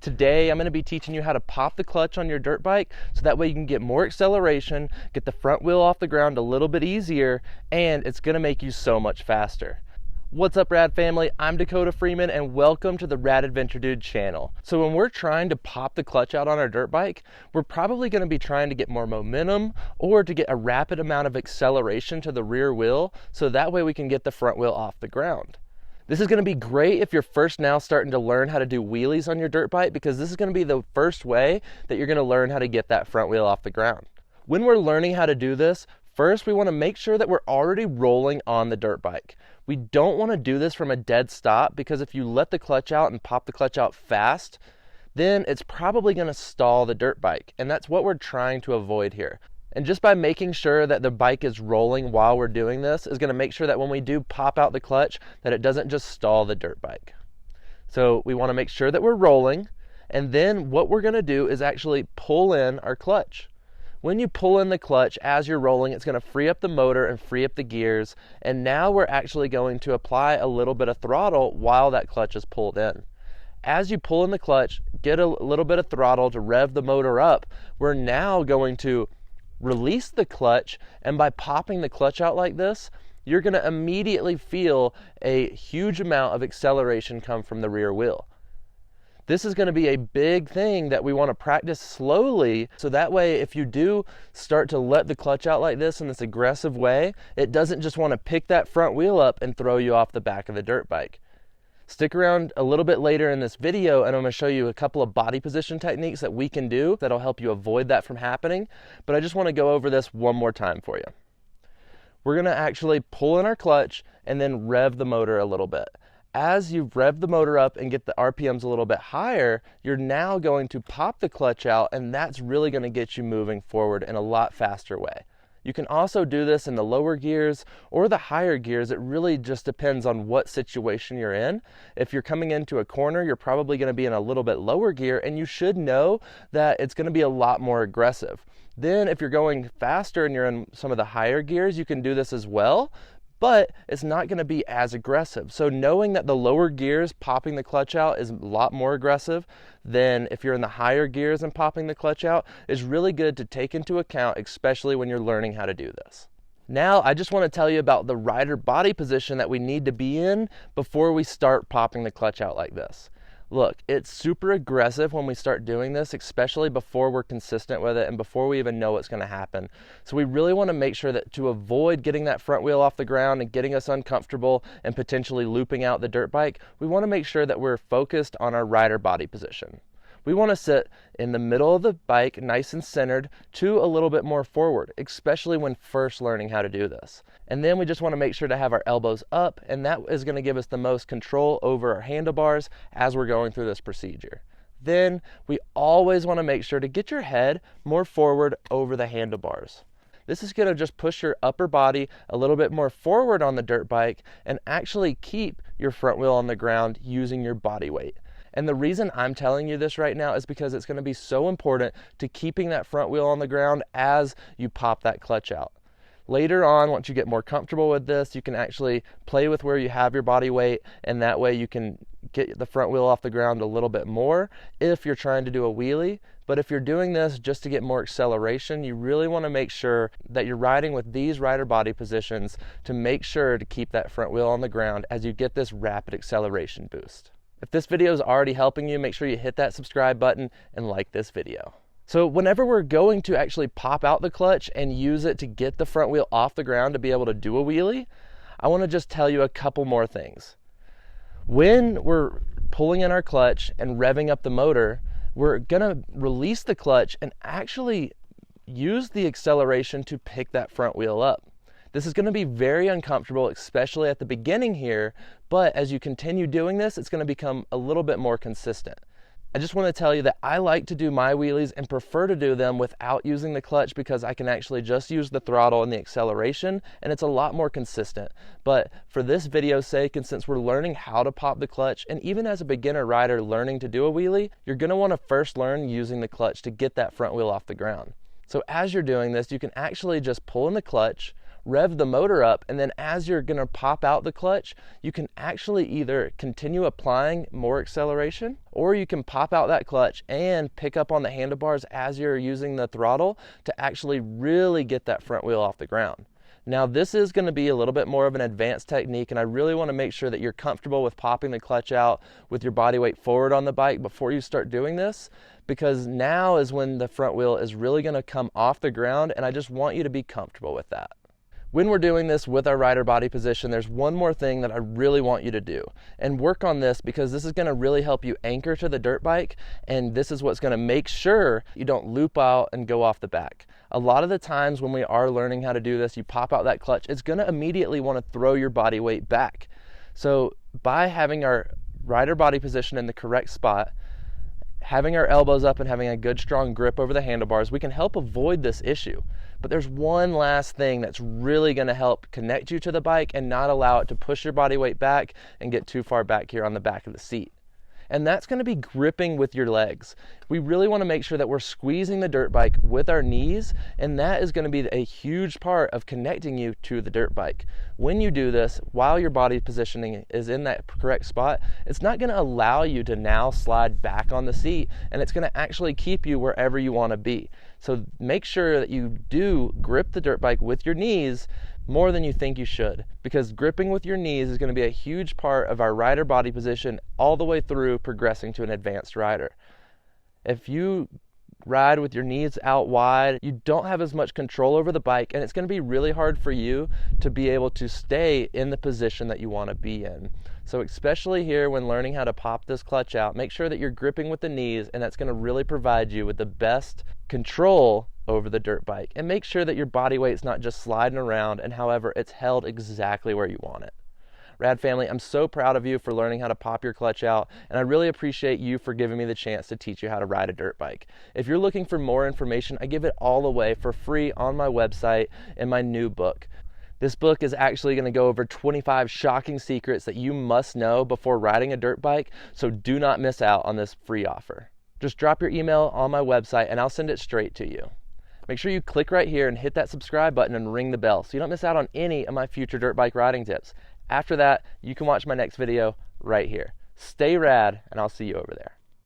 Today I'm going to be teaching you how to pop the clutch on your dirt bike so that way you can get more acceleration, get the front wheel off the ground a little bit easier, and it's going to make you so much faster. What's up, Rad family? I'm Dakota Freeman and welcome to the Rad Adventure Dude channel. So when we're trying to pop the clutch out on our dirt bike, we're probably going to be trying to get more momentum or to get a rapid amount of acceleration to the rear wheel so that way we can get the front wheel off the ground. This is going to be great if you're first now starting to learn how to do wheelies on your dirt bike, because this is going to be the first way that you're going to learn how to get that front wheel off the ground. When we're learning how to do this, first we want to make sure that we're already rolling on the dirt bike. We don't want to do this from a dead stop, because if you let the clutch out and pop the clutch out fast, then it's probably going to stall the dirt bike, and that's what we're trying to avoid here. And just by making sure that the bike is rolling while we're doing this is going to make sure that when we do pop out the clutch, that it doesn't just stall the dirt bike. So we want to make sure that we're rolling, and then what we're going to do is actually pull in our clutch. When you pull in the clutch as you're rolling, it's going to free up the motor and free up the gears, and now we're actually going to apply a little bit of throttle while that clutch is pulled in. As you pull in the clutch, get a little bit of throttle to rev the motor up. We're now going to release the clutch, and by popping the clutch out like this, you're going to immediately feel a huge amount of acceleration come from the rear wheel. This is going to be a big thing that we want to practice slowly, so that way if you do start to let the clutch out like this in this aggressive way, it doesn't just want to pick that front wheel up and throw you off the back of the dirt bike. Stick around a little bit later in this video and I'm going to show you a couple of body position techniques that we can do that'll help you avoid that from happening, but I just want to go over this one more time for you. We're going to actually pull in our clutch and then rev the motor a little bit. As you rev the motor up and get the RPMs a little bit higher, you're now going to pop the clutch out, and that's really going to get you moving forward in a lot faster way. You can also do this in the lower gears or the higher gears. It really just depends on what situation you're in. If you're coming into a corner, you're probably going to be in a little bit lower gear, and you should know that it's going to be a lot more aggressive. Then if you're going faster and you're in some of the higher gears, you can do this as well, but it's not going to be as aggressive. So knowing that the lower gears, popping the clutch out is a lot more aggressive than if you're in the higher gears and popping the clutch out is really good to take into account, especially when you're learning how to do this. Now, I just want to tell you about the rider body position that we need to be in before we start popping the clutch out like this. Look, it's super aggressive when we start doing this, especially before we're consistent with it and before we even know what's going to happen. So we really want to make sure that to avoid getting that front wheel off the ground and getting us uncomfortable and potentially looping out the dirt bike, we want to make sure that we're focused on our rider body position. We want to sit in the middle of the bike, nice and centered, to a little bit more forward, especially when first learning how to do this. And then we just want to make sure to have our elbows up, and that is going to give us the most control over our handlebars as we're going through this procedure. Then we always want to make sure to get your head more forward over the handlebars. This is going to just push your upper body a little bit more forward on the dirt bike and actually keep your front wheel on the ground using your body weight. And the reason I'm telling you this right now is because it's going to be so important to keeping that front wheel on the ground as you pop that clutch out. Later on, once you get more comfortable with this, you can actually play with where you have your body weight, and that way you can get the front wheel off the ground a little bit more if you're trying to do a wheelie. But if you're doing this just to get more acceleration, you really want to make sure that you're riding with these rider body positions to make sure to keep that front wheel on the ground as you get this rapid acceleration boost. If this video is already helping you, make sure you hit that subscribe button and like this video. So whenever we're going to actually pop out the clutch and use it to get the front wheel off the ground to be able to do a wheelie, I want to just tell you a couple more things. When we're pulling in our clutch and revving up the motor, we're going to release the clutch and actually use the acceleration to pick that front wheel up. This is going to be very uncomfortable, especially at the beginning here, but as you continue doing this, it's going to become a little bit more consistent. I just want to tell you that I like to do my wheelies and prefer to do them without using the clutch because I can actually just use the throttle and the acceleration, and it's a lot more consistent. But for this video's sake, and since we're learning how to pop the clutch, and even as a beginner rider learning to do a wheelie, you're going to want to first learn using the clutch to get that front wheel off the ground. So as you're doing this, you can actually just pull in the clutch, rev the motor up, and then as you're going to pop out the clutch, you can actually either continue applying more acceleration, or you can pop out that clutch and pick up on the handlebars as you're using the throttle to actually really get that front wheel off the ground. Now this is going to be a little bit more of an advanced technique, and I really want to make sure that you're comfortable with popping the clutch out with your body weight forward on the bike before you start doing this, because now is when the front wheel is really going to come off the ground, and I just want you to be comfortable with that. When we're doing this with our rider body position, there's one more thing that I really want you to do, and work on this, because this is going to really help you anchor to the dirt bike, and this is what's going to make sure you don't loop out and go off the back. A lot of the times when we are learning how to do this, you pop out that clutch, it's going to immediately want to throw your body weight back. So by having our rider body position in the correct spot, having our elbows up and having a good strong grip over the handlebars, we can help avoid this issue. But there's one last thing that's really going to help connect you to the bike and not allow it to push your body weight back and get too far back here on the back of the seat. And that's going to be gripping with your legs. We really want to make sure that we're squeezing the dirt bike with our knees, and that is going to be a huge part of connecting you to the dirt bike. When you do this, while your body positioning is in that correct spot, it's not going to allow you to now slide back on the seat, and it's going to actually keep you wherever you want to be. So make sure that you do grip the dirt bike with your knees more than you think you should, because gripping with your knees is going to be a huge part of our rider body position all the way through progressing to an advanced rider. If you ride with your knees out wide, you don't have as much control over the bike, and it's going to be really hard for you to be able to stay in the position that you want to be in. So especially here when learning how to pop this clutch out, make sure that you're gripping with the knees, and that's going to really provide you with the best control over the dirt bike. And make sure that your body weight's not just sliding around, and however, it's held exactly where you want it. Rad family, I'm so proud of you for learning how to pop your clutch out, and I really appreciate you for giving me the chance to teach you how to ride a dirt bike. If you're looking for more information, I give it all away for free on my website in my new book. This book is actually going to go over 25 shocking secrets that you must know before riding a dirt bike, so do not miss out on this free offer. Just drop your email on my website and I'll send it straight to you. Make sure you click right here and hit that subscribe button and ring the bell so you don't miss out on any of my future dirt bike riding tips. After that, you can watch my next video right here. Stay rad, and I'll see you over there.